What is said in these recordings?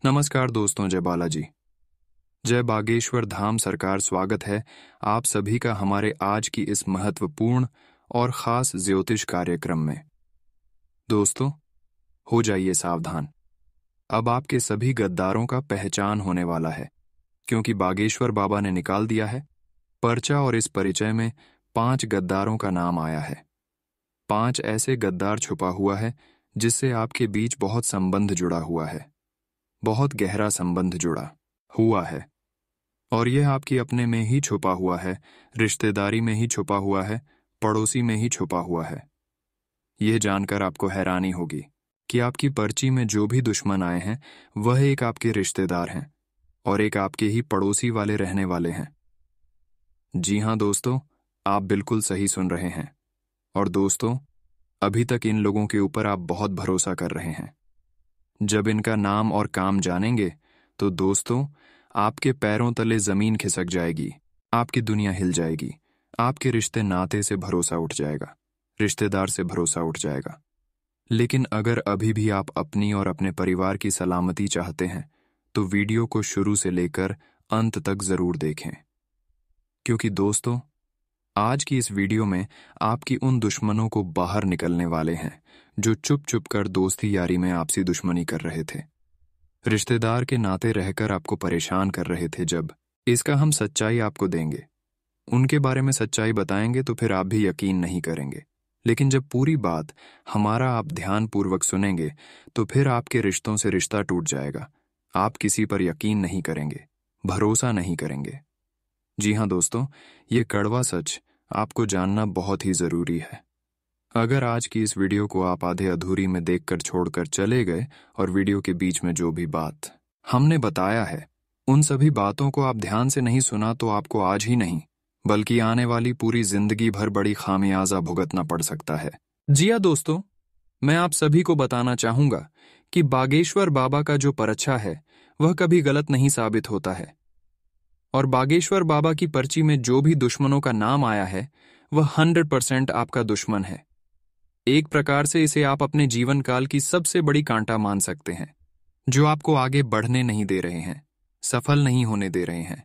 नमस्कार दोस्तों, जय बालाजी। जय बागेश्वर धाम सरकार। स्वागत है आप सभी का हमारे आज की इस महत्वपूर्ण और खास ज्योतिष कार्यक्रम में। दोस्तों, हो जाइए सावधान। अब आपके सभी गद्दारों का पहचान होने वाला है, क्योंकि बागेश्वर बाबा ने निकाल दिया है पर्चा और इस परिचय में 5 गद्दारों का नाम आया है। 5 ऐसे गद्दार छुपा हुआ है जिससे आपके बीच बहुत संबंध जुड़ा हुआ है, बहुत गहरा संबंध जुड़ा हुआ है। और यह आपकी अपने में ही छुपा हुआ है, रिश्तेदारी में ही छुपा हुआ है, पड़ोसी में ही छुपा हुआ है। यह जानकर आपको हैरानी होगी कि आपकी पर्ची में जो भी दुश्मन आए हैं वह एक आपके रिश्तेदार हैं और एक आपके ही पड़ोसी वाले रहने वाले हैं। जी हाँ दोस्तों, आप बिल्कुल सही सुन रहे हैं। और दोस्तों, अभी तक इन लोगों के ऊपर आप बहुत भरोसा कर रहे हैं। जब इनका नाम और काम जानेंगे तो दोस्तों, आपके पैरों तले जमीन खिसक जाएगी, आपकी दुनिया हिल जाएगी, आपके रिश्ते नाते से भरोसा उठ जाएगा, रिश्तेदार से भरोसा उठ जाएगा। लेकिन अगर अभी भी आप अपनी और अपने परिवार की सलामती चाहते हैं तो वीडियो को शुरू से लेकर अंत तक जरूर देखें, क्योंकि दोस्तों, आज की इस वीडियो में आपकी उन दुश्मनों को बाहर निकलने वाले हैं जो चुप चुप कर दोस्ती यारी में आपसी दुश्मनी कर रहे थे, रिश्तेदार के नाते रहकर आपको परेशान कर रहे थे। जब इसका हम सच्चाई आपको देंगे, उनके बारे में सच्चाई बताएंगे तो फिर आप भी यकीन नहीं करेंगे। लेकिन जब पूरी बात हमारा आप ध्यानपूर्वक सुनेंगे तो फिर आपके रिश्तों से रिश्ता टूट जाएगा। आप किसी पर यकीन नहीं करेंगे, भरोसा नहीं करेंगे। जी हाँ दोस्तों, ये कड़वा सच आपको जानना बहुत ही जरूरी है। अगर आज की इस वीडियो को आप आधे अधूरी में देखकर छोड़कर चले गए और वीडियो के बीच में जो भी बात हमने बताया है उन सभी बातों को आप ध्यान से नहीं सुना तो आपको आज ही नहीं बल्कि आने वाली पूरी जिंदगी भर बड़ी खामियाजा भुगतना पड़ सकता है। जी हाँ दोस्तों, मैं आप सभी को बताना चाहूंगा कि बागेश्वर बाबा का जो पर्चा है वह कभी गलत नहीं साबित होता है। और बागेश्वर बाबा की पर्ची में जो भी दुश्मनों का नाम आया है वह 100% आपका दुश्मन है। एक प्रकार से इसे आप अपने जीवन काल की सबसे बड़ी कांटा मान सकते हैं, जो आपको आगे बढ़ने नहीं दे रहे हैं, सफल नहीं होने दे रहे हैं।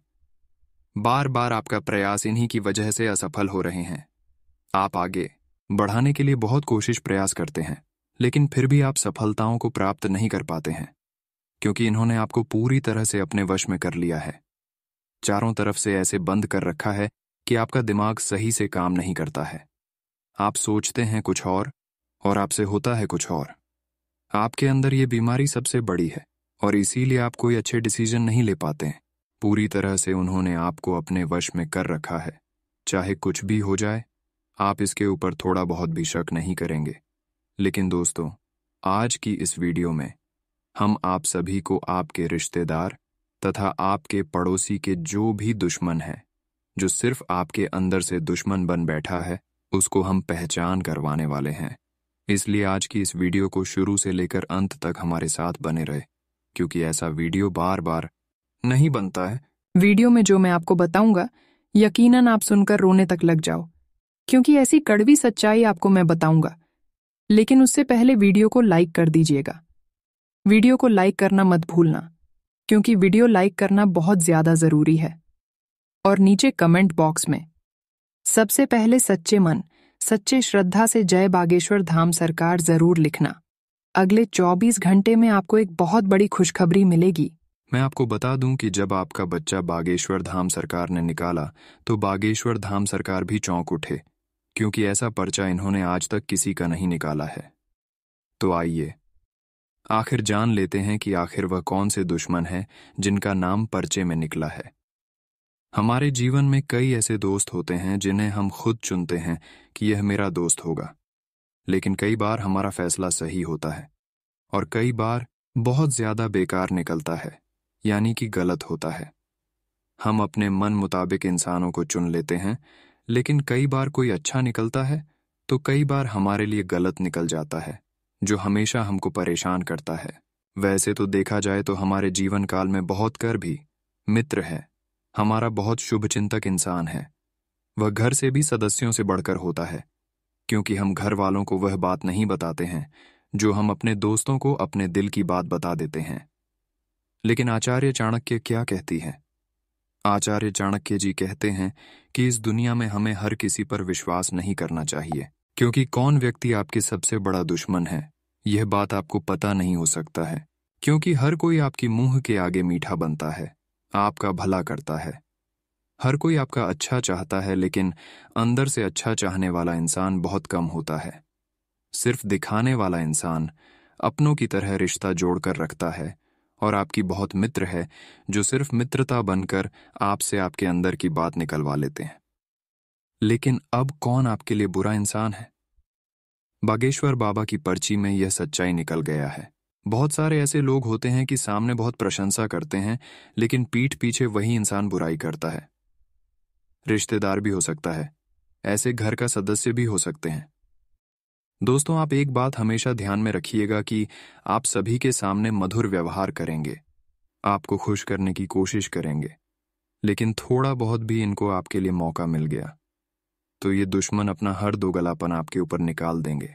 बार बार आपका प्रयास इन्हीं की वजह से असफल हो रहे हैं। आप आगे बढ़ाने के लिए बहुत कोशिश प्रयास करते हैं, लेकिन फिर भी आप सफलताओं को प्राप्त नहीं कर पाते हैं, क्योंकि इन्होंने आपको पूरी तरह से अपने वश में कर लिया है। चारों तरफ से ऐसे बंद कर रखा है कि आपका दिमाग सही से काम नहीं करता है। आप सोचते हैं कुछ और आपसे होता है कुछ और। आपके अंदर ये बीमारी सबसे बड़ी है और इसीलिए आप कोई अच्छे डिसीजन नहीं ले पाते हैं। पूरी तरह से उन्होंने आपको अपने वश में कर रखा है। चाहे कुछ भी हो जाए, आप इसके ऊपर थोड़ा बहुत भी शक नहीं करेंगे। लेकिन दोस्तों, आज की इस वीडियो में हम आप सभी को आपके रिश्तेदार तथा आपके पड़ोसी के जो भी दुश्मन है, जो सिर्फ आपके अंदर से दुश्मन बन बैठा है, उसको हम पहचान करवाने वाले हैं। इसलिए आज की इस वीडियो को शुरू से लेकर अंत तक हमारे साथ बने रहे, क्योंकि ऐसा वीडियो बार बार नहीं बनता है। वीडियो में जो मैं आपको बताऊंगा, यकीनन आप सुनकर रोने तक लग जाओ, क्योंकि ऐसी कड़वी सच्चाई आपको मैं बताऊंगा। लेकिन उससे पहले वीडियो को लाइक कर दीजिएगा। वीडियो को लाइक करना मत भूलना, क्योंकि वीडियो लाइक करना बहुत ज्यादा जरूरी है। और नीचे कमेंट बॉक्स में सबसे पहले सच्चे मन, सच्चे श्रद्धा से जय बागेश्वर धाम सरकार जरूर लिखना। अगले 24 घंटे में आपको एक बहुत बड़ी खुशखबरी मिलेगी। मैं आपको बता दूं कि जब आपका बच्चा बागेश्वर धाम सरकार ने निकाला तो बागेश्वर धाम सरकार भी चौंक उठे, क्योंकि ऐसा पर्चा इन्होंने आज तक किसी का नहीं निकाला है। तो आइए आखिर जान लेते हैं कि आखिर वह कौन से दुश्मन हैं जिनका नाम पर्चे में निकला है। हमारे जीवन में कई ऐसे दोस्त होते हैं जिन्हें हम खुद चुनते हैं कि यह मेरा दोस्त होगा, लेकिन कई बार हमारा फैसला सही होता है और कई बार बहुत ज्यादा बेकार निकलता है, यानी कि गलत होता है। हम अपने मन मुताबिक इंसानों को चुन लेते हैं, लेकिन कई बार कोई अच्छा निकलता है तो कई बार हमारे लिए गलत निकल जाता है, जो हमेशा हमको परेशान करता है। वैसे तो देखा जाए तो हमारे जीवन काल में बहुत कर भी मित्र है, हमारा बहुत शुभचिंतक इंसान है। वह घर से भी सदस्यों से बढ़कर होता है, क्योंकि हम घर वालों को वह बात नहीं बताते हैं जो हम अपने दोस्तों को अपने दिल की बात बता देते हैं। लेकिन आचार्य चाणक्य क्या कहती हैं? आचार्य चाणक्य जी कहते हैं कि इस दुनिया में हमें हर किसी पर विश्वास नहीं करना चाहिए, क्योंकि कौन व्यक्ति आपके सबसे बड़ा दुश्मन है यह बात आपको पता नहीं हो सकता है। क्योंकि हर कोई आपकी मुंह के आगे मीठा बनता है, आपका भला करता है। हर कोई आपका अच्छा चाहता है, लेकिन अंदर से अच्छा चाहने वाला इंसान बहुत कम होता है। सिर्फ दिखाने वाला इंसान अपनों की तरह रिश्ता जोड़कर रखता है, और आपकी बहुत मित्र है जो सिर्फ मित्रता बनकर आपसे आपके अंदर की बात निकलवा लेते हैं। लेकिन अब कौन आपके लिए बुरा इंसान है? बागेश्वर बाबा की पर्ची में यह सच्चाई निकल गया है। बहुत सारे ऐसे लोग होते हैं कि सामने बहुत प्रशंसा करते हैं, लेकिन पीठ पीछे वही इंसान बुराई करता है। रिश्तेदार भी हो सकता है, ऐसे घर का सदस्य भी हो सकते हैं। दोस्तों, आप एक बात हमेशा ध्यान में रखिएगा कि आप सभी के सामने मधुर व्यवहार करेंगे, आपको खुश करने की कोशिश करेंगे, लेकिन थोड़ा बहुत भी इनको आपके लिए मौका मिल गया तो ये दुश्मन अपना हर दोगलापन आपके ऊपर निकाल देंगे।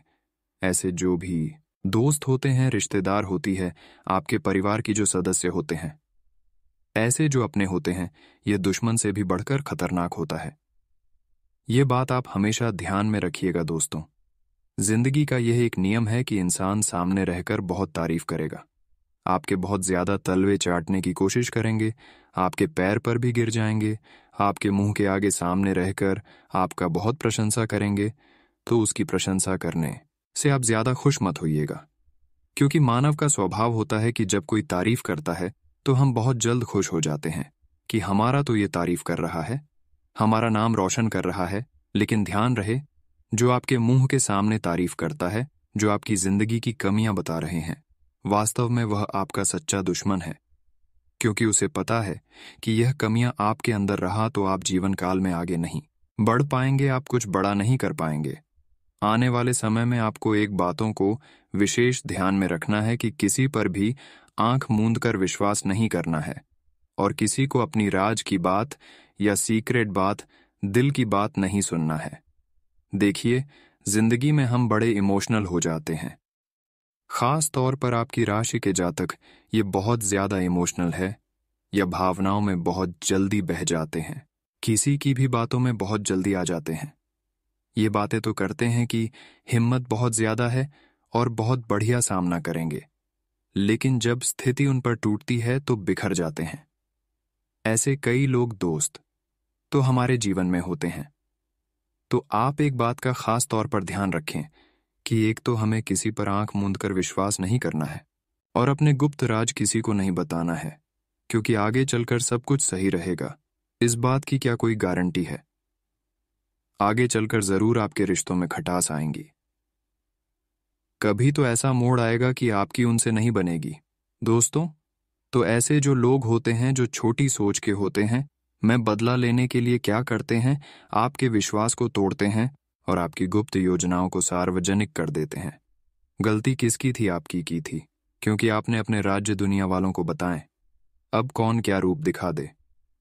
ऐसे जो भी दोस्त होते हैं, रिश्तेदार होती है, आपके परिवार की जो सदस्य होते हैं, ऐसे जो अपने होते हैं, ये दुश्मन से भी बढ़कर खतरनाक होता है। ये बात आप हमेशा ध्यान में रखिएगा दोस्तों। जिंदगी का यह एक नियम है कि इंसान सामने रहकर बहुत तारीफ करेगा, आपके बहुत ज्यादा तलवे चाटने की कोशिश करेंगे, आपके पैर पर भी गिर जाएंगे, आपके मुंह के आगे सामने रहकर आपका बहुत प्रशंसा करेंगे। तो उसकी प्रशंसा करने से आप ज्यादा खुश मत होइएगा, क्योंकि मानव का स्वभाव होता है कि जब कोई तारीफ करता है तो हम बहुत जल्द खुश हो जाते हैं कि हमारा तो ये तारीफ कर रहा है, हमारा नाम रोशन कर रहा है। लेकिन ध्यान रहे, जो आपके मुंह के सामने तारीफ करता है, जो आपकी जिंदगी की कमियां बता रहे हैं, वास्तव में वह आपका सच्चा दुश्मन है, क्योंकि उसे पता है कि यह कमियां आपके अंदर रहा तो आप जीवन काल में आगे नहीं बढ़ पाएंगे, आप कुछ बड़ा नहीं कर पाएंगे। आने वाले समय में आपको एक बातों को विशेष ध्यान में रखना है कि किसी पर भी आंख मूंद कर विश्वास नहीं करना है, और किसी को अपनी राज की बात या सीक्रेट बात, दिल की बात नहीं सुनना है। देखिए, जिंदगी में हम बड़े इमोशनल हो जाते हैं, खास तौर पर आपकी राशि के जातक ये बहुत ज्यादा इमोशनल है, या भावनाओं में बहुत जल्दी बह जाते हैं, किसी की भी बातों में बहुत जल्दी आ जाते हैं। ये बातें तो करते हैं कि हिम्मत बहुत ज्यादा है और बहुत बढ़िया सामना करेंगे, लेकिन जब स्थिति उन पर टूटती है तो बिखर जाते हैं। ऐसे कई लोग दोस्त तो हमारे जीवन में होते हैं। तो आप एक बात का खास तौर पर ध्यान रखें कि एक तो हमें किसी पर आंख मूंद कर विश्वास नहीं करना है, और अपने गुप्त राज किसी को नहीं बताना है, क्योंकि आगे चलकर सब कुछ सही रहेगा इस बात की क्या कोई गारंटी है? आगे चलकर जरूर आपके रिश्तों में खटास आएंगी। कभी तो ऐसा मोड़ आएगा कि आपकी उनसे नहीं बनेगी। दोस्तों, तो ऐसे जो लोग होते हैं जो छोटी सोच के होते हैं, मैं बदला लेने के लिए क्या करते हैं, आपके विश्वास को तोड़ते हैं और आपकी गुप्त योजनाओं को सार्वजनिक कर देते हैं। गलती किसकी थी? आपकी की थी, क्योंकि आपने अपने राज्य दुनिया वालों को बताएं। अब कौन क्या रूप दिखा दे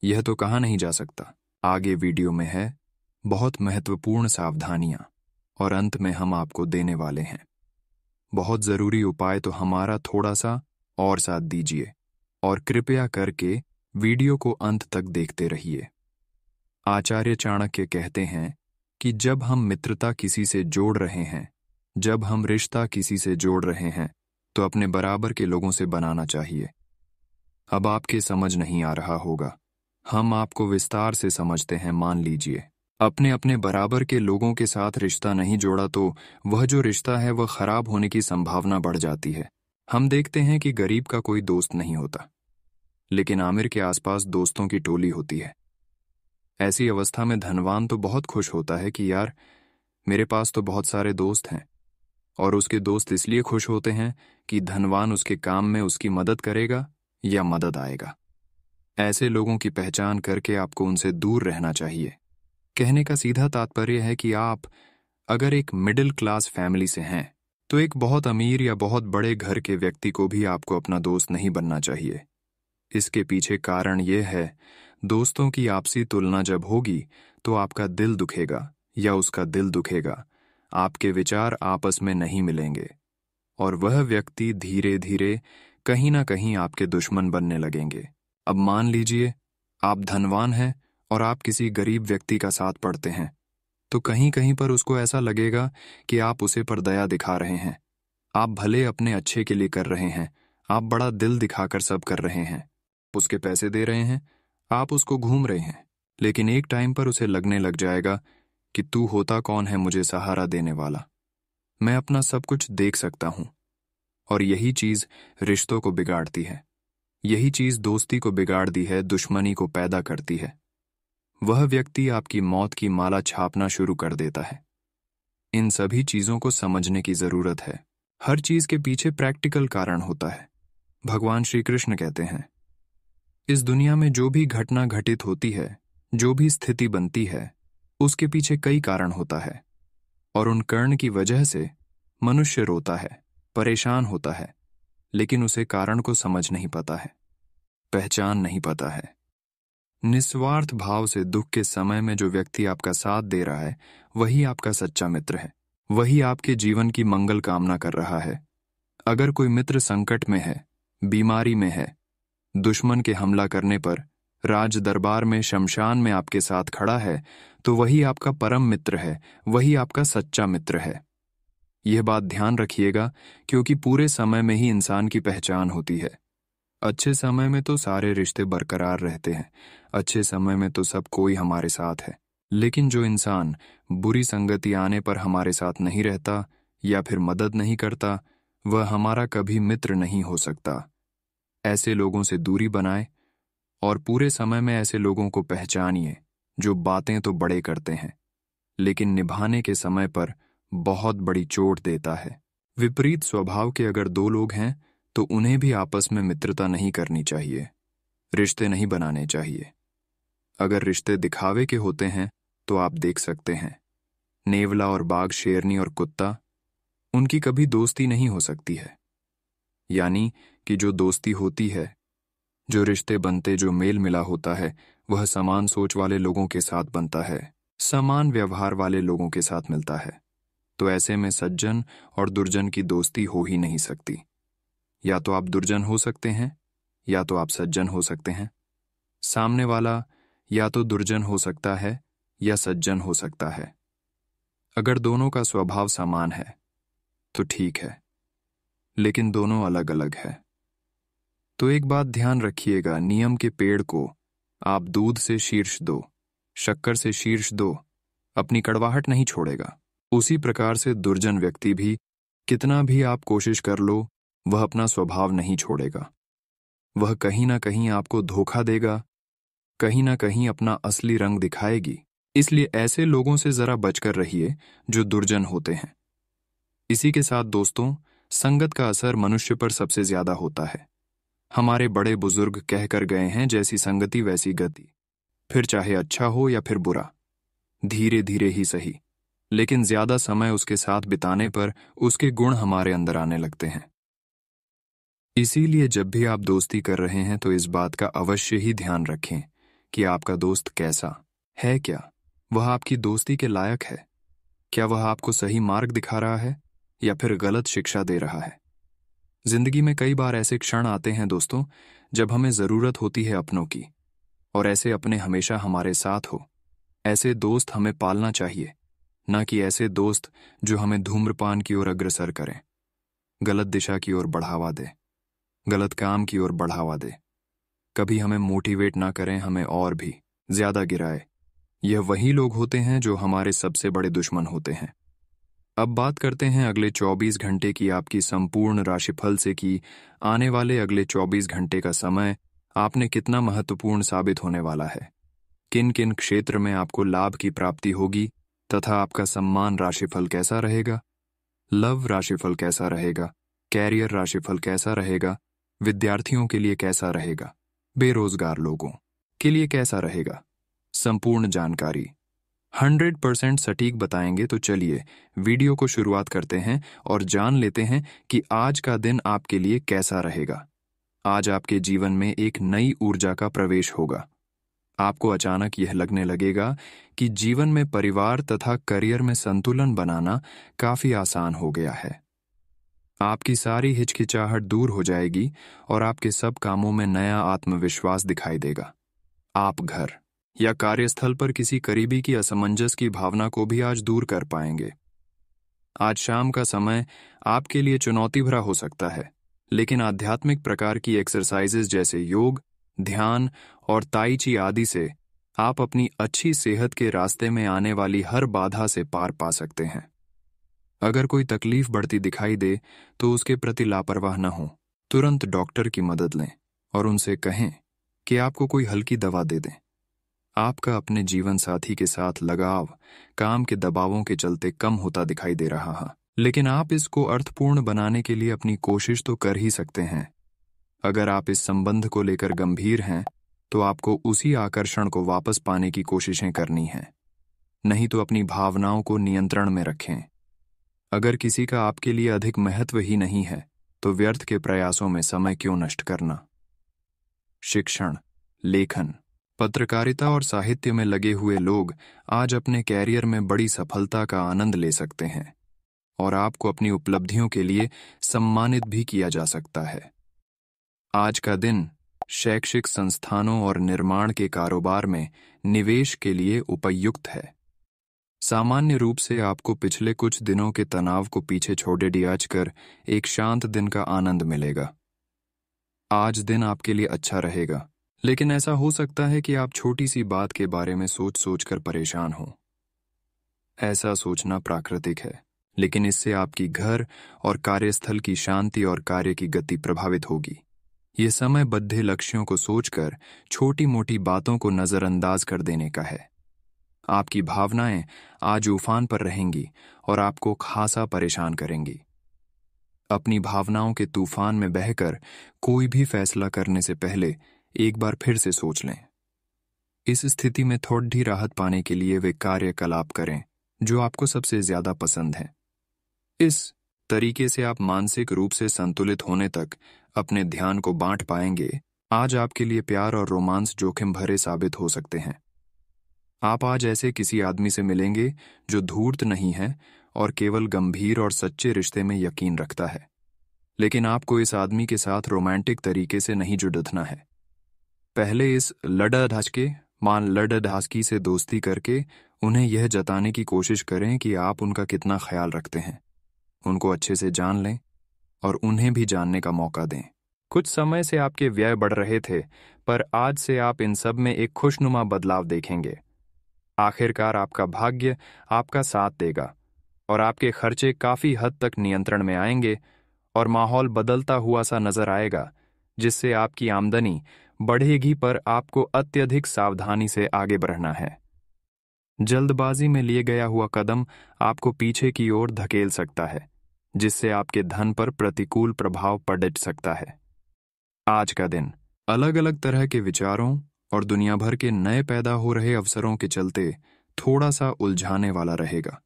यह तो कहा नहीं जा सकता। आगे वीडियो में है बहुत महत्वपूर्ण सावधानियां, और अंत में हम आपको देने वाले हैं बहुत जरूरी उपाय। तो हमारा थोड़ा सा और साथ दीजिए और कृपया करके वीडियो को अंत तक देखते रहिए। आचार्य चाणक्य कहते हैं कि जब हम मित्रता किसी से जोड़ रहे हैं, जब हम रिश्ता किसी से जोड़ रहे हैं, तो अपने बराबर के लोगों से बनाना चाहिए। अब आपके समझ नहीं आ रहा होगा, हम आपको विस्तार से समझते हैं। मान लीजिए अपने अपने बराबर के लोगों के साथ रिश्ता नहीं जोड़ा तो वह जो रिश्ता है वह खराब होने की संभावना बढ़ जाती है। हम देखते हैं कि गरीब का कोई दोस्त नहीं होता, लेकिन आमिर के आसपास दोस्तों की टोली होती है। ऐसी अवस्था में धनवान तो बहुत खुश होता है कि यार मेरे पास तो बहुत सारे दोस्त हैं, और उसके दोस्त इसलिए खुश होते हैं कि धनवान उसके काम में उसकी मदद करेगा या मदद आएगा। ऐसे लोगों की पहचान करके आपको उनसे दूर रहना चाहिए। कहने का सीधा तात्पर्य है कि आप अगर एक मिडिल क्लास फैमिली से हैं तो एक बहुत अमीर या बहुत बड़े घर के व्यक्ति को भी आपको अपना दोस्त नहीं बनना चाहिए। इसके पीछे कारण यह है, दोस्तों की आपसी तुलना जब होगी तो आपका दिल दुखेगा या उसका दिल दुखेगा, आपके विचार आपस में नहीं मिलेंगे, और वह व्यक्ति धीरे धीरे कहीं ना कहीं आपके दुश्मन बनने लगेंगे। अब मान लीजिए आप धनवान हैं और आप किसी गरीब व्यक्ति का साथ पढ़ते हैं, तो कहीं कहीं पर उसको ऐसा लगेगा कि आप उसे पर दया दिखा रहे हैं। आप भले अपने अच्छे के लिए कर रहे हैं, आप बड़ा दिल दिखाकर सब कर रहे हैं, उसके पैसे दे रहे हैं, आप उसको घूम रहे हैं, लेकिन एक टाइम पर उसे लगने लग जाएगा कि तू होता कौन है मुझे सहारा देने वाला, मैं अपना सब कुछ देख सकता हूं। और यही चीज रिश्तों को बिगाड़ती है, यही चीज दोस्ती को बिगाड़ दी है, दुश्मनी को पैदा करती है। वह व्यक्ति आपकी मौत की माला छापना शुरू कर देता है। इन सभी चीजों को समझने की जरूरत है। हर चीज के पीछे प्रैक्टिकल कारण होता है। भगवान श्री कृष्ण कहते हैं, इस दुनिया में जो भी घटना घटित होती है, जो भी स्थिति बनती है, उसके पीछे कई कारण होता है, और उन कारण की वजह से मनुष्य रोता है, परेशान होता है, लेकिन उसे कारण को समझ नहीं पता है, पहचान नहीं पता है। निस्वार्थ भाव से दुख के समय में जो व्यक्ति आपका साथ दे रहा है, वही आपका सच्चा मित्र है, वही आपके जीवन की मंगल कामना कर रहा है। अगर कोई मित्र संकट में है, बीमारी में है, दुश्मन के हमला करने पर राज दरबार में, शमशान में आपके साथ खड़ा है, तो वही आपका परम मित्र है, वही आपका सच्चा मित्र है। यह बात ध्यान रखिएगा, क्योंकि पूरे समय में ही इंसान की पहचान होती है। अच्छे समय में तो सारे रिश्ते बरकरार रहते हैं, अच्छे समय में तो सब कोई हमारे साथ है, लेकिन जो इंसान बुरी संगति आने पर हमारे साथ नहीं रहता या फिर मदद नहीं करता, वह हमारा कभी मित्र नहीं हो सकता। ऐसे लोगों से दूरी बनाए और पूरे समय में ऐसे लोगों को पहचानिए जो बातें तो बड़े करते हैं, लेकिन निभाने के समय पर बहुत बड़ी चोट देता है। विपरीत स्वभाव के अगर दो लोग हैं तो उन्हें भी आपस में मित्रता नहीं करनी चाहिए, रिश्ते नहीं बनाने चाहिए। अगर रिश्ते दिखावे के होते हैं तो आप देख सकते हैं, नेवला और बाघ, शेरनी और कुत्ता, उनकी कभी दोस्ती नहीं हो सकती है। यानी कि जो दोस्ती होती है, जो रिश्ते बनते, जो मेल मिला होता है, वह समान सोच वाले लोगों के साथ बनता है, समान व्यवहार वाले लोगों के साथ मिलता है। तो ऐसे में सज्जन और दुर्जन की दोस्ती हो ही नहीं सकती। या तो आप दुर्जन हो सकते हैं या तो आप सज्जन हो सकते हैं। सामने वाला या तो दुर्जन हो सकता है या सज्जन हो सकता है। अगर दोनों का स्वभाव समान है तो ठीक है, लेकिन दोनों अलग अलग है। तो एक बात ध्यान रखिएगा, नियम के पेड़ को आप दूध से शीर्ष दो, शक्कर से शीर्ष दो, अपनी कड़वाहट नहीं छोड़ेगा। उसी प्रकार से दुर्जन व्यक्ति भी कितना भी आप कोशिश कर लो, वह अपना स्वभाव नहीं छोड़ेगा। वह कहीं ना कहीं आपको धोखा देगा, कहीं ना कहीं अपना असली रंग दिखाएगी। इसलिए ऐसे लोगों से जरा बचकर रहिए जो दुर्जन होते हैं। इसी के साथ दोस्तों, संगत का असर मनुष्य पर सबसे ज्यादा होता है। हमारे बड़े बुजुर्ग कह कर गए हैं, जैसी संगति वैसी गति। फिर चाहे अच्छा हो या फिर बुरा, धीरे धीरे ही सही, लेकिन ज्यादा समय उसके साथ बिताने पर उसके गुण हमारे अंदर आने लगते हैं। इसीलिए जब भी आप दोस्ती कर रहे हैं तो इस बात का अवश्य ही ध्यान रखें कि आपका दोस्त कैसा है, क्या वह आपकी दोस्ती के लायक है, क्या वह आपको सही मार्ग दिखा रहा है या फिर गलत शिक्षा दे रहा है। जिंदगी में कई बार ऐसे क्षण आते हैं दोस्तों, जब हमें जरूरत होती है अपनों की, और ऐसे अपने हमेशा हमारे साथ हो। ऐसे दोस्त हमें पालना चाहिए, ना कि ऐसे दोस्त जो हमें धूम्रपान की ओर अग्रसर करें, गलत दिशा की ओर बढ़ावा दे, गलत काम की ओर बढ़ावा दे, कभी हमें मोटिवेट ना करें, हमें और भी ज्यादा गिराए। यह वही लोग होते हैं जो हमारे सबसे बड़े दुश्मन होते हैं। अब बात करते हैं अगले 24 घंटे की आपकी संपूर्ण राशिफल से कि आने वाले अगले 24 घंटे का समय आपने कितना महत्वपूर्ण साबित होने वाला है, किन किन क्षेत्र में आपको लाभ की प्राप्ति होगी, तथा आपका सम्मान राशिफल कैसा रहेगा, लव राशिफल कैसा रहेगा, कैरियर राशिफल कैसा रहेगा, विद्यार्थियों के लिए कैसा रहेगा, बेरोजगार लोगों के लिए कैसा रहेगा। संपूर्ण जानकारी 100% सटीक बताएंगे। तो चलिए वीडियो को शुरुआत करते हैं और जान लेते हैं कि आज का दिन आपके लिए कैसा रहेगा। आज आपके जीवन में एक नई ऊर्जा का प्रवेश होगा। आपको अचानक यह लगने लगेगा कि जीवन में परिवार तथा करियर में संतुलन बनाना काफी आसान हो गया है। आपकी सारी हिचकिचाहट दूर हो जाएगी और आपके सब कामों में नया आत्मविश्वास दिखाई देगा। आप घर या कार्यस्थल पर किसी करीबी की असमंजस की भावना को भी आज दूर कर पाएंगे। आज शाम का समय आपके लिए चुनौती भरा हो सकता है, लेकिन आध्यात्मिक प्रकार की एक्सरसाइजेज जैसे योग, ध्यान और ताई ची आदि से आप अपनी अच्छी सेहत के रास्ते में आने वाली हर बाधा से पार पा सकते हैं। अगर कोई तकलीफ बढ़ती दिखाई दे तो उसके प्रति लापरवाह न हो। तुरंत डॉक्टर की मदद लें और उनसे कहें कि आपको कोई हल्की दवा दे दें। आपका अपने जीवन साथी के साथ लगाव काम के दबावों के चलते कम होता दिखाई दे रहा है, लेकिन आप इसको अर्थपूर्ण बनाने के लिए अपनी कोशिश तो कर ही सकते हैं। अगर आप इस संबंध को लेकर गंभीर हैं तो आपको उसी आकर्षण को वापस पाने की कोशिशें करनी हैं, नहीं तो अपनी भावनाओं को नियंत्रण में रखें। अगर किसी का आपके लिए अधिक महत्व ही नहीं है तो व्यर्थ के प्रयासों में समय क्यों नष्ट करना। शिक्षण, लेखन, पत्रकारिता और साहित्य में लगे हुए लोग आज अपने कैरियर में बड़ी सफलता का आनंद ले सकते हैं और आपको अपनी उपलब्धियों के लिए सम्मानित भी किया जा सकता है। आज का दिन शैक्षिक संस्थानों और निर्माण के कारोबार में निवेश के लिए उपयुक्त है। सामान्य रूप से आपको पिछले कुछ दिनों के तनाव को पीछे छोड़े डियाच कर एक शांत दिन का आनंद मिलेगा। आज दिन आपके लिए अच्छा रहेगा, लेकिन ऐसा हो सकता है कि आप छोटी सी बात के बारे में सोच सोच कर परेशान हो। ऐसा सोचना प्राकृतिक है, लेकिन इससे आपकी घर और कार्यस्थल की शांति और कार्य की गति प्रभावित होगी। ये समय बद्धे लक्ष्यों को सोचकर छोटी मोटी बातों को नजरअंदाज कर देने का है। आपकी भावनाएं आज उफान पर रहेंगी और आपको खासा परेशान करेंगी। अपनी भावनाओं के तूफान में बहकर कोई भी फैसला करने से पहले एक बार फिर से सोच लें। इस स्थिति में थोड़ी राहत पाने के लिए वे कार्यकलाप करें जो आपको सबसे ज्यादा पसंद है। इस तरीके से आप मानसिक रूप से संतुलित होने तक अपने ध्यान को बांट पाएंगे। आज आपके लिए प्यार और रोमांस जोखिम भरे साबित हो सकते हैं। आप आज ऐसे किसी आदमी से मिलेंगे जो धूर्त नहीं है और केवल गंभीर और सच्चे रिश्ते में यकीन रखता है, लेकिन आपको इस आदमी के साथ रोमांटिक तरीके से नहीं जुड़ना है। पहले इस लड़ाधासकी से दोस्ती करके उन्हें यह जताने की कोशिश करें कि आप उनका कितना ख्याल रखते हैं। उनको अच्छे से जान लें और उन्हें भी जानने का मौका दें। कुछ समय से आपके व्यय बढ़ रहे थे, पर आज से आप इन सब में एक खुशनुमा बदलाव देखेंगे। आखिरकार आपका भाग्य आपका साथ देगा और आपके खर्चे काफी हद तक नियंत्रण में आएंगे और माहौल बदलता हुआ सा नजर आएगा, जिससे आपकी आमदनी बढ़ेगी, पर आपको अत्यधिक सावधानी से आगे बढ़ना है। जल्दबाजी में लिए गया हुआ कदम आपको पीछे की ओर धकेल सकता है, जिससे आपके धन पर प्रतिकूल प्रभाव पड़ सकता है। आज का दिन अलग अलग तरह के विचारों और दुनिया भर के नए पैदा हो रहे अवसरों के चलते थोड़ा सा उलझाने वाला रहेगा।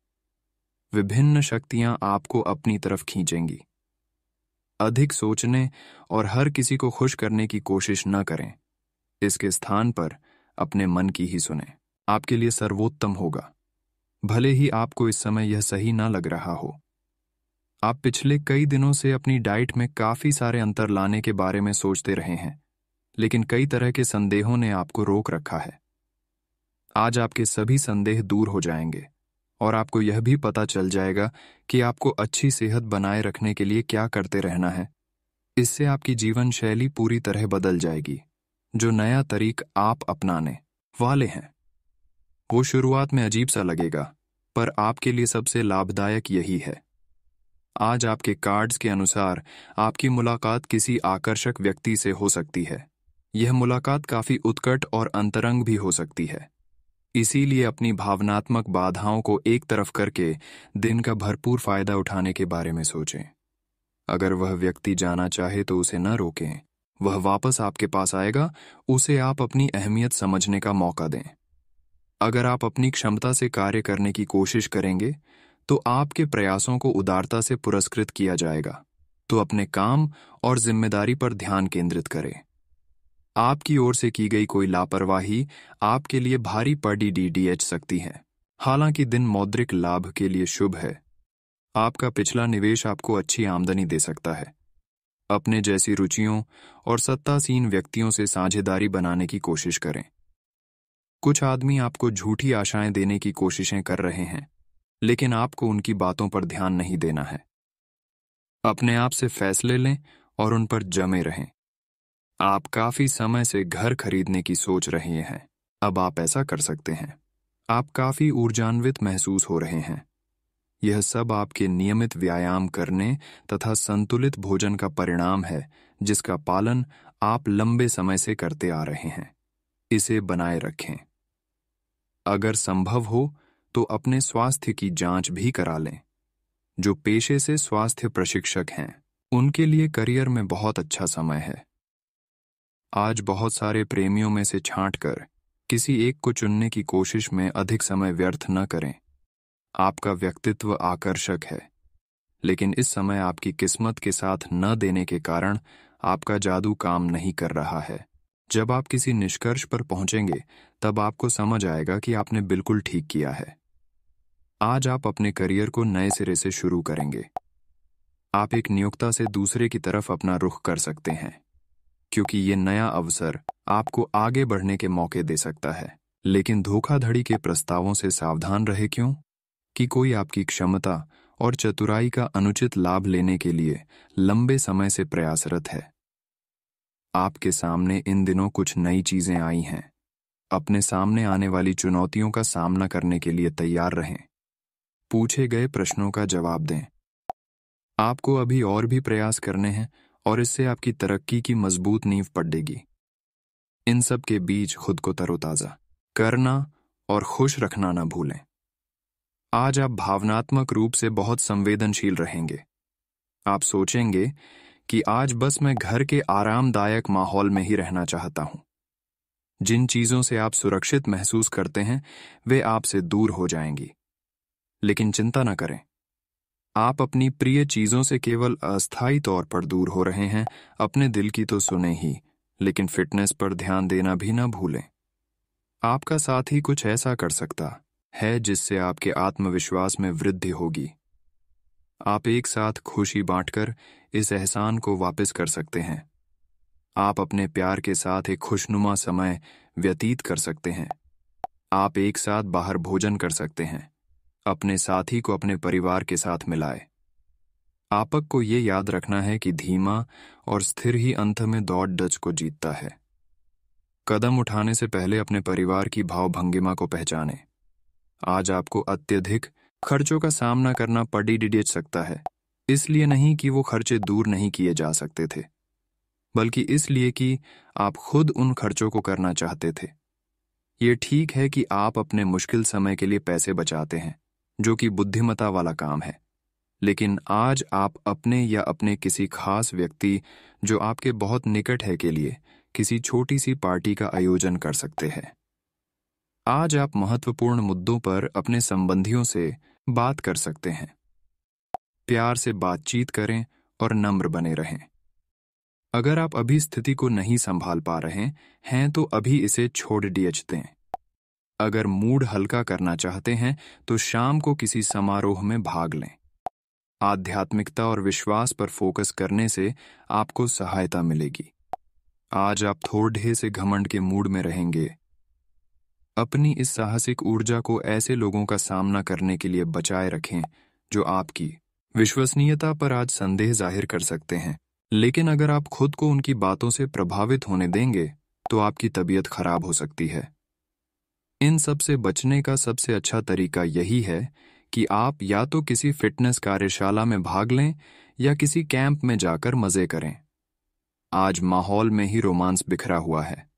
विभिन्न शक्तियां आपको अपनी तरफ खींचेंगी। अधिक सोचने और हर किसी को खुश करने की कोशिश न करें। इसके स्थान पर अपने मन की ही सुनें। आपके लिए सर्वोत्तम होगा, भले ही आपको इस समय यह सही ना लग रहा हो। आप पिछले कई दिनों से अपनी डाइट में काफी सारे अंतर लाने के बारे में सोचते रहे हैं, लेकिन कई तरह के संदेहों ने आपको रोक रखा है। आज आपके सभी संदेह दूर हो जाएंगे और आपको यह भी पता चल जाएगा कि आपको अच्छी सेहत बनाए रखने के लिए क्या करते रहना है। इससे आपकी जीवन शैली पूरी तरह बदल जाएगी। जो नया तरीका आप अपनाने वाले हैं वो शुरुआत में अजीब सा लगेगा, पर आपके लिए सबसे लाभदायक यही है। आज आपके कार्ड्स के अनुसार आपकी मुलाकात किसी आकर्षक व्यक्ति से हो सकती है। यह मुलाकात काफी उत्कट और अंतरंग भी हो सकती है। इसीलिए अपनी भावनात्मक बाधाओं को एक तरफ करके दिन का भरपूर फायदा उठाने के बारे में सोचें। अगर वह व्यक्ति जाना चाहे तो उसे न रोकें। वह वापस आपके पास आएगा, उसे आप अपनी अहमियत समझने का मौका दें। अगर आप अपनी क्षमता से कार्य करने की कोशिश करेंगे तो आपके प्रयासों को उदारता से पुरस्कृत किया जाएगा। तो अपने काम और जिम्मेदारी पर ध्यान केंद्रित करें। आपकी ओर से की गई कोई लापरवाही आपके लिए भारी पड़ सकती है। हालांकि दिन मौद्रिक लाभ के लिए शुभ है। आपका पिछला निवेश आपको अच्छी आमदनी दे सकता है। अपने जैसी रुचियों और सत्तासीन व्यक्तियों से साझेदारी बनाने की कोशिश करें। कुछ आदमी आपको झूठी आशाएं देने की कोशिशें कर रहे हैं, लेकिन आपको उनकी बातों पर ध्यान नहीं देना है। अपने आप से फैसले लें और उन पर जमे रहें। आप काफी समय से घर खरीदने की सोच रहे हैं। अब आप ऐसा कर सकते हैं। आप काफी ऊर्जान्वित महसूस हो रहे हैं। यह सब आपके नियमित व्यायाम करने तथा संतुलित भोजन का परिणाम है, जिसका पालन आप लंबे समय से करते आ रहे हैं। इसे बनाए रखें। अगर संभव हो तो अपने स्वास्थ्य की जांच भी करा लें। जो पेशे से स्वास्थ्य प्रशिक्षक हैं, उनके लिए करियर में बहुत अच्छा समय है। आज बहुत सारे प्रेमियों में से छांटकर किसी एक को चुनने की कोशिश में अधिक समय व्यर्थ न करें। आपका व्यक्तित्व आकर्षक है, लेकिन इस समय आपकी किस्मत के साथ न देने के कारण आपका जादू काम नहीं कर रहा है। जब आप किसी निष्कर्ष पर पहुंचेंगे, तब आपको समझ आएगा कि आपने बिल्कुल ठीक किया है। आज आप अपने करियर को नए सिरे से शुरू करेंगे। आप एक नियोक्ता से दूसरे की तरफ अपना रुख कर सकते हैं, क्योंकि ये नया अवसर आपको आगे बढ़ने के मौके दे सकता है। लेकिन धोखाधड़ी के प्रस्तावों से सावधान रहे, क्यों कि कोई आपकी क्षमता और चतुराई का अनुचित लाभ लेने के लिए लंबे समय से प्रयासरत है। आपके सामने इन दिनों कुछ नई चीजें आई हैं। अपने सामने आने वाली चुनौतियों का सामना करने के लिए तैयार रहें। पूछे गए प्रश्नों का जवाब दें। आपको अभी और भी प्रयास करने हैं और इससे आपकी तरक्की की मजबूत नींव पड़ेगी। इन सब के बीच खुद को तरोताजा करना और खुश रखना न भूलें। आज आप भावनात्मक रूप से बहुत संवेदनशील रहेंगे। आप सोचेंगे कि आज बस मैं घर के आरामदायक माहौल में ही रहना चाहता हूं। जिन चीजों से आप सुरक्षित महसूस करते हैं, वे आपसे दूर हो जाएंगी। लेकिन चिंता न करें, आप अपनी प्रिय चीजों से केवल अस्थायी तौर पर दूर हो रहे हैं। अपने दिल की तो सुने ही, लेकिन फिटनेस पर ध्यान देना भी न भूलें। आपका साथी कुछ ऐसा कर सकता है जिससे आपके आत्मविश्वास में वृद्धि होगी। आप एक साथ खुशी बांटकर इस एहसान को वापस कर सकते हैं। आप अपने प्यार के साथ एक खुशनुमा समय व्यतीत कर सकते हैं। आप एक साथ बाहर भोजन कर सकते हैं। अपने साथी को अपने परिवार के साथ मिलाए। आपको ये याद रखना है कि धीमा और स्थिर ही अंत में दौड़ डच को जीतता है। कदम उठाने से पहले अपने परिवार की भावभंगिमा को पहचानें। आज आपको अत्यधिक खर्चों का सामना करना पड़ सकता है, इसलिए नहीं कि वो खर्चे दूर नहीं किए जा सकते थे, बल्कि इसलिए कि आप खुद उन खर्चों को करना चाहते थे। ये ठीक है कि आप अपने मुश्किल समय के लिए पैसे बचाते हैं, जो कि बुद्धिमता वाला काम है। लेकिन आज आप अपने या अपने किसी खास व्यक्ति जो आपके बहुत निकट है के लिए किसी छोटी सी पार्टी का आयोजन कर सकते हैं। आज आप महत्वपूर्ण मुद्दों पर अपने संबंधियों से बात कर सकते हैं। प्यार से बातचीत करें और नम्र बने रहें। अगर आप अभी स्थिति को नहीं संभाल पा रहे हैं तो अभी इसे छोड़ दें। अगर मूड हल्का करना चाहते हैं तो शाम को किसी समारोह में भाग लें। आध्यात्मिकता और विश्वास पर फोकस करने से आपको सहायता मिलेगी। आज आप थोड़े से घमंड के मूड में रहेंगे। अपनी इस साहसिक ऊर्जा को ऐसे लोगों का सामना करने के लिए बचाए रखें जो आपकी विश्वसनीयता पर आज संदेह जाहिर कर सकते हैं। लेकिन अगर आप खुद को उनकी बातों से प्रभावित होने देंगे तो आपकी तबीयत खराब हो सकती है। इन सब से बचने का सबसे अच्छा तरीका यही है कि आप या तो किसी फिटनेस कार्यशाला में भाग लें या किसी कैंप में जाकर मजे करें। आज माहौल में ही रोमांस बिखरा हुआ है।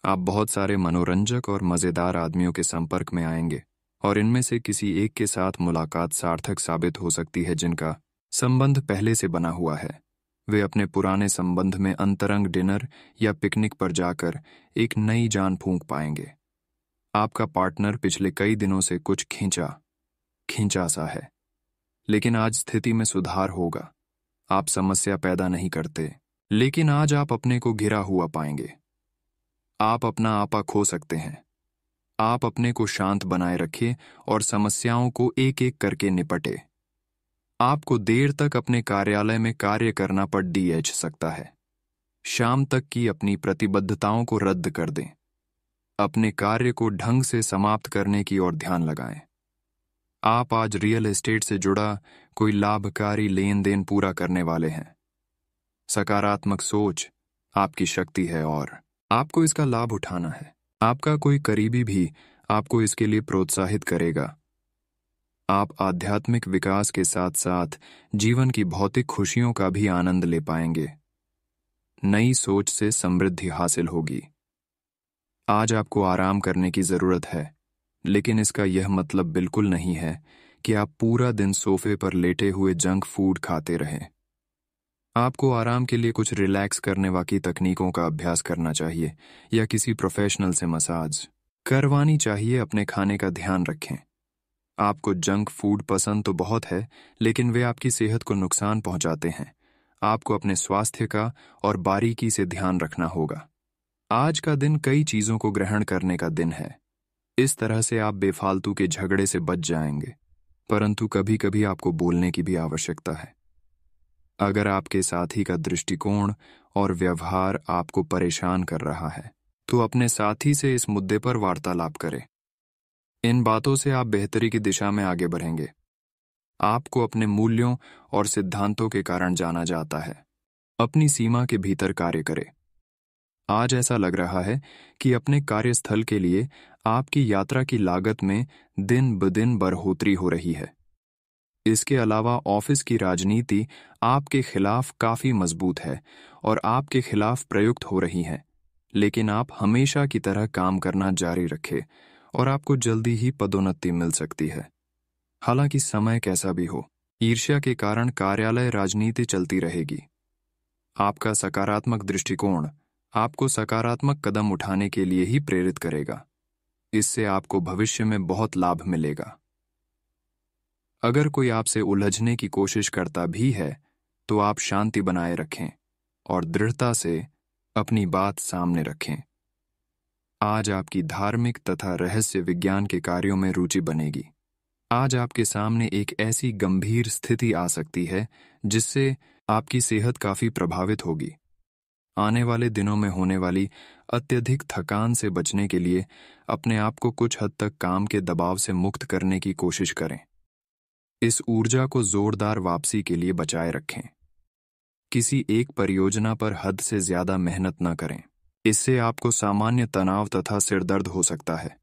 आप बहुत सारे मनोरंजक और मजेदार आदमियों के संपर्क में आएंगे और इनमें से किसी एक के साथ मुलाकात सार्थक साबित हो सकती है जिनका संबंध पहले से बना हुआ है। वे अपने पुराने संबंध में अंतरंग डिनर या पिकनिक पर जाकर एक नई जान फूंक पाएंगे। आपका पार्टनर पिछले कई दिनों से कुछ खींचा सा है, लेकिन आज स्थिति में सुधार होगा। आप समस्या पैदा नहीं करते, लेकिन आज आप अपने को घिरा हुआ पाएंगे। आप अपना आपा खो सकते हैं। आप अपने को शांत बनाए रखें और समस्याओं को एक एक करके निपटे। आपको देर तक अपने कार्यालय में कार्य करना पड़ DH सकता है। शाम तक की अपनी प्रतिबद्धताओं को रद्द कर दें। अपने कार्य को ढंग से समाप्त करने की ओर ध्यान लगाएं। आप आज रियल एस्टेट से जुड़ा कोई लाभकारी लेन देन पूरा करने वाले हैं। सकारात्मक सोच आपकी शक्ति है और आपको इसका लाभ उठाना है। आपका कोई करीबी भी आपको इसके लिए प्रोत्साहित करेगा। आप आध्यात्मिक विकास के साथ साथ जीवन की भौतिक खुशियों का भी आनंद ले पाएंगे। नई सोच से समृद्धि हासिल होगी। आज आपको आराम करने की जरूरत है, लेकिन इसका यह मतलब बिल्कुल नहीं है कि आप पूरा दिन सोफे पर लेटे हुए जंक फूड खाते रहें। आपको आराम के लिए कुछ रिलैक्स करने वाली तकनीकों का अभ्यास करना चाहिए या किसी प्रोफेशनल से मसाज करवानी चाहिए। अपने खाने का ध्यान रखें। आपको जंक फूड पसंद तो बहुत है, लेकिन वे आपकी सेहत को नुकसान पहुंचाते हैं। आपको अपने स्वास्थ्य का और बारीकी से ध्यान रखना होगा। आज का दिन कई चीजों को ग्रहण करने का दिन है। इस तरह से आप बेफालतू के झगड़े से बच जाएंगे, परंतु कभी कभी आपको बोलने की भी आवश्यकता है। अगर आपके साथी का दृष्टिकोण और व्यवहार आपको परेशान कर रहा है, तो अपने साथी से इस मुद्दे पर वार्तालाप करें। इन बातों से आप बेहतरी की दिशा में आगे बढ़ेंगे। आपको अपने मूल्यों और सिद्धांतों के कारण जाना जाता है। अपनी सीमा के भीतर कार्य करें। आज ऐसा लग रहा है कि अपने कार्यस्थल के लिए आपकी यात्रा की लागत में दिन ब दिन बढ़ोतरी हो रही है। इसके अलावा ऑफिस की राजनीति आपके खिलाफ काफी मजबूत है और आपके खिलाफ प्रयुक्त हो रही है, लेकिन आप हमेशा की तरह काम करना जारी रखें और आपको जल्दी ही पदोन्नति मिल सकती है। हालांकि समय कैसा भी हो, ईर्ष्या के कारण कार्यालय राजनीति चलती रहेगी। आपका सकारात्मक दृष्टिकोण आपको सकारात्मक कदम उठाने के लिए ही प्रेरित करेगा। इससे आपको भविष्य में बहुत लाभ मिलेगा। अगर कोई आपसे उलझने की कोशिश करता भी है, तो आप शांति बनाए रखें और दृढ़ता से अपनी बात सामने रखें। आज आपकी धार्मिक तथा रहस्य विज्ञान के कार्यों में रुचि बनेगी। आज आपके सामने एक ऐसी गंभीर स्थिति आ सकती है जिससे आपकी सेहत काफी प्रभावित होगी। आने वाले दिनों में होने वाली अत्यधिक थकान से बचने के लिए अपने आप को कुछ हद तक काम के दबाव से मुक्त करने की कोशिश करें। इस ऊर्जा को जोरदार वापसी के लिए बचाए रखें। किसी एक परियोजना पर हद से ज्यादा मेहनत न करें। इससे आपको सामान्य तनाव तथा सिरदर्द हो सकता है।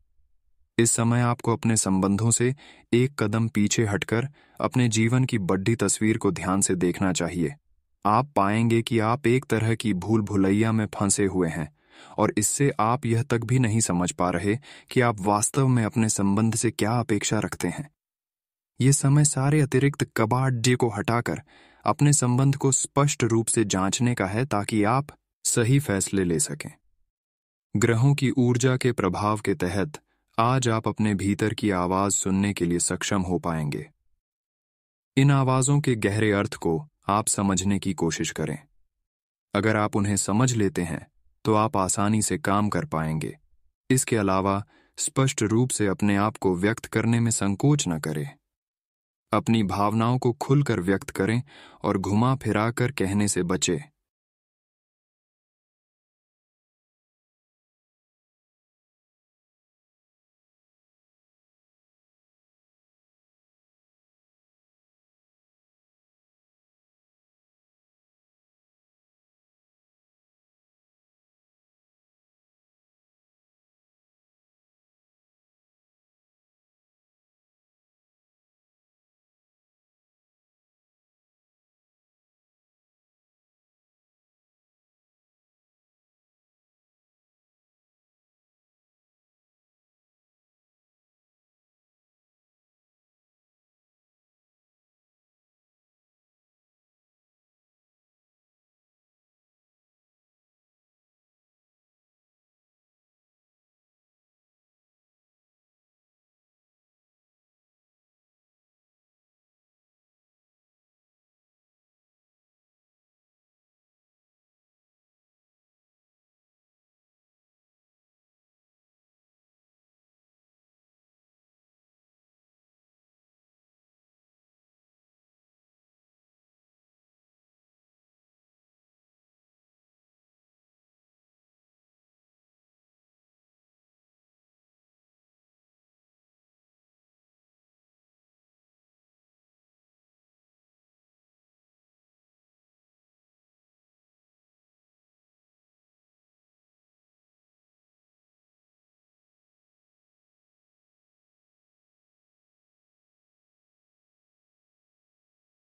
इस समय आपको अपने संबंधों से एक कदम पीछे हटकर अपने जीवन की बड़ी तस्वीर को ध्यान से देखना चाहिए। आप पाएंगे कि आप एक तरह की भूल भुलैया में फंसे हुए हैं और इससे आप यह तक भी नहीं समझ पा रहे कि आप वास्तव में अपने संबंध से क्या अपेक्षा रखते हैं। ये समय सारे अतिरिक्त कबाड़ को हटाकर अपने संबंध को स्पष्ट रूप से जांचने का है, ताकि आप सही फैसले ले सकें। ग्रहों की ऊर्जा के प्रभाव के तहत आज आप अपने भीतर की आवाज सुनने के लिए सक्षम हो पाएंगे। इन आवाजों के गहरे अर्थ को आप समझने की कोशिश करें। अगर आप उन्हें समझ लेते हैं तो आप आसानी से काम कर पाएंगे। इसके अलावा स्पष्ट रूप से अपने आप को व्यक्त करने में संकोच न करें। अपनी भावनाओं को खुलकर व्यक्त करें और घुमा फिरा कर कहने से बचें।